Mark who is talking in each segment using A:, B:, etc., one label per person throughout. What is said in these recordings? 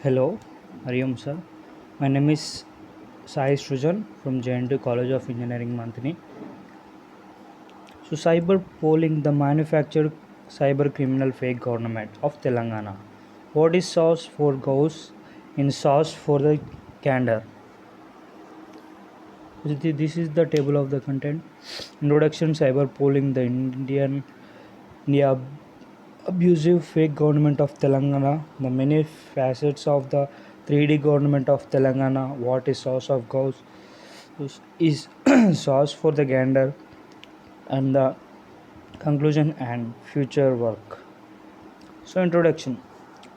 A: Hello, Hariom sir. My name is Sai Srujan from JNT College of Engineering, Mantini. So, cyber polling, the manufactured cyber criminal fake government of Telangana. What is source for ghosts in source for the candor? This is the table of the content. Introduction: Cyber polling, the India abusive fake government of Telangana, the many facets of the 3D government of Telangana, what is source of ghosts is source for the gander, and the conclusion and future work. So, introduction: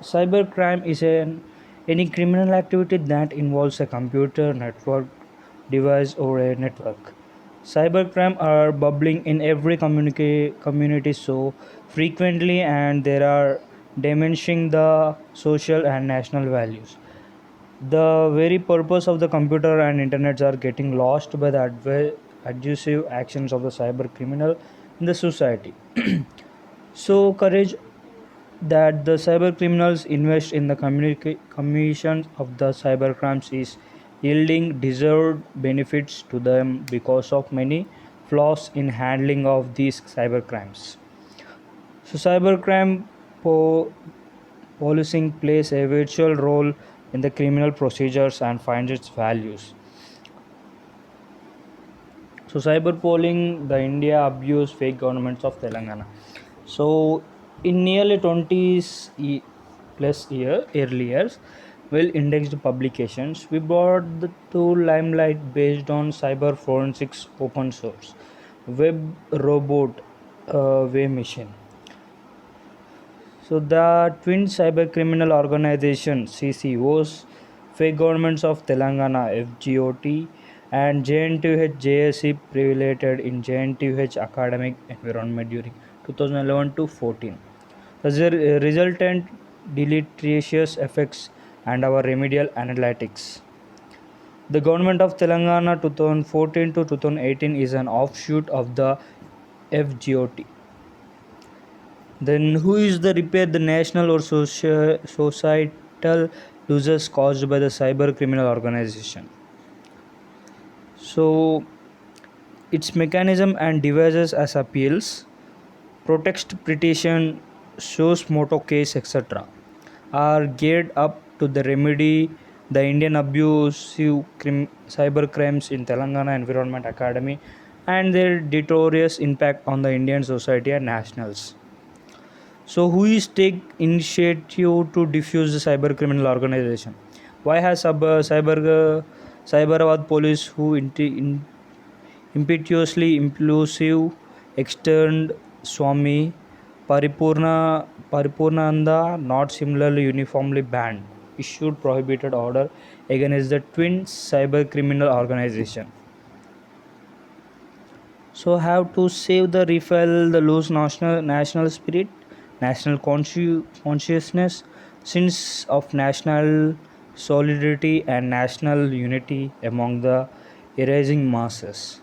A: cybercrime is any criminal activity that involves a computer, network, device, or a network. Cybercrime are bubbling in every community so frequently, and they are diminishing the social and national values. The very purpose of the computer and internet are getting lost by the abusive actions of the cyber criminal in the society. So, courage that the cyber criminals invest in the commission of the cyber crimes is yielding deserved benefits to them because of many flaws in handling of these cyber crimes. So, cybercrime policing plays a virtual role in the criminal procedures and finds its values. So, cyberpolling, the India abuse fake governments of Telangana. So, in nearly 20 plus earlier, well indexed publications, we brought the to limelight based on cyber forensics open source, web robot, way machine. So, the twin cyber criminal organization CCOs, fake governments of Telangana FGOT, and JNTUH JSC prevailated in JNTUH academic environment during 2011 to 14. The resultant deleterious effects and our remedial analytics. The government of Telangana 2014 to 2018 is an offshoot of the FGOT. Then, who is the repair the national or societal losses caused by the cyber criminal organization? So, its mechanism and devices as appeals, protest petition, shows motor case, etc., are geared up to the remedy the Indian abusive cyber crimes in Telangana Environment Academy and their deleterious impact on the Indian society and nationals. So, who is take initiative to defuse the cyber criminal organization? Why has Cyberabad police, who impetuously impulsive, externed Swami Paripurnanda, not similarly uniformly banned, issued prohibited order against the twin cyber criminal organization. So, have to save the refill the loose national spirit, national consciousness, sense of national solidarity and national unity among the erasing masses.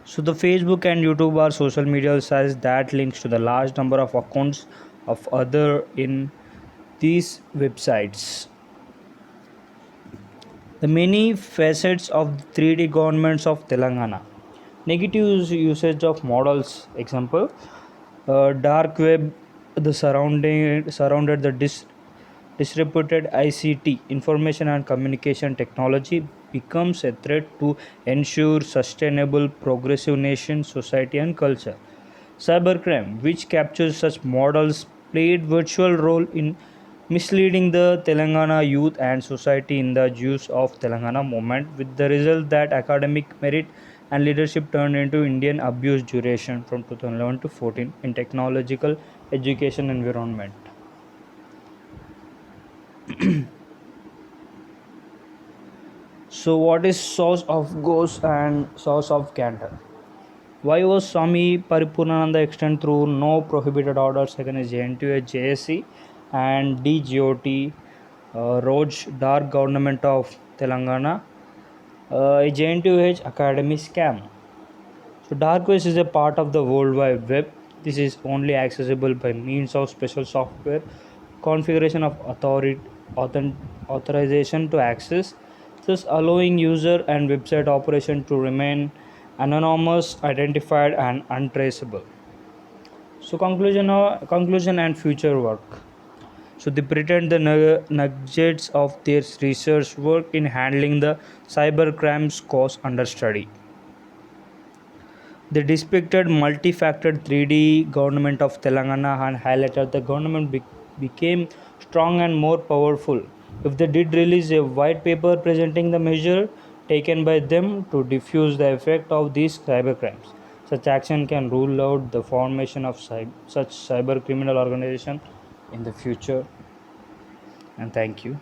A: So, the Facebook and YouTube are social media sites that links to the large number of accounts of other in these websites. The many facets of 3D governments of Telangana. Negative usage of models. Example: dark web, the surrounded the disreputed ICT, information and communication technology, becomes a threat to ensure sustainable, progressive nation, society, and culture. Cybercrime, which captures such models, played virtual role in misleading the Telangana youth and society in the use of Telangana movement, with the result that academic merit and leadership turned into Indian abuse duration from 2011 to 14 in technological education environment. So, what is source of ghost and source of candor? Why was Swami Paripurnananda extended through no prohibited orders against JNTU, JSC, and DGOT, Roj Dark Government of Telangana, a JNTUH Academy scam? So, Dark Web is a part of the World Wide Web. This is only accessible by means of special software, configuration of authent- authorization to access, thus allowing user and website operation to remain anonymous, identified, and untraceable. So conclusion and future work. So they pretend the nuggets of their research work in handling the cyber crimes caused under study. They depicted multi-factor 3D government of Telangana and highlighted the government became strong and more powerful. If they did release a white paper presenting the measure taken by them to diffuse the effect of these cyber crimes, such action can rule out the formation of such cyber criminal organization in the future. And thank you.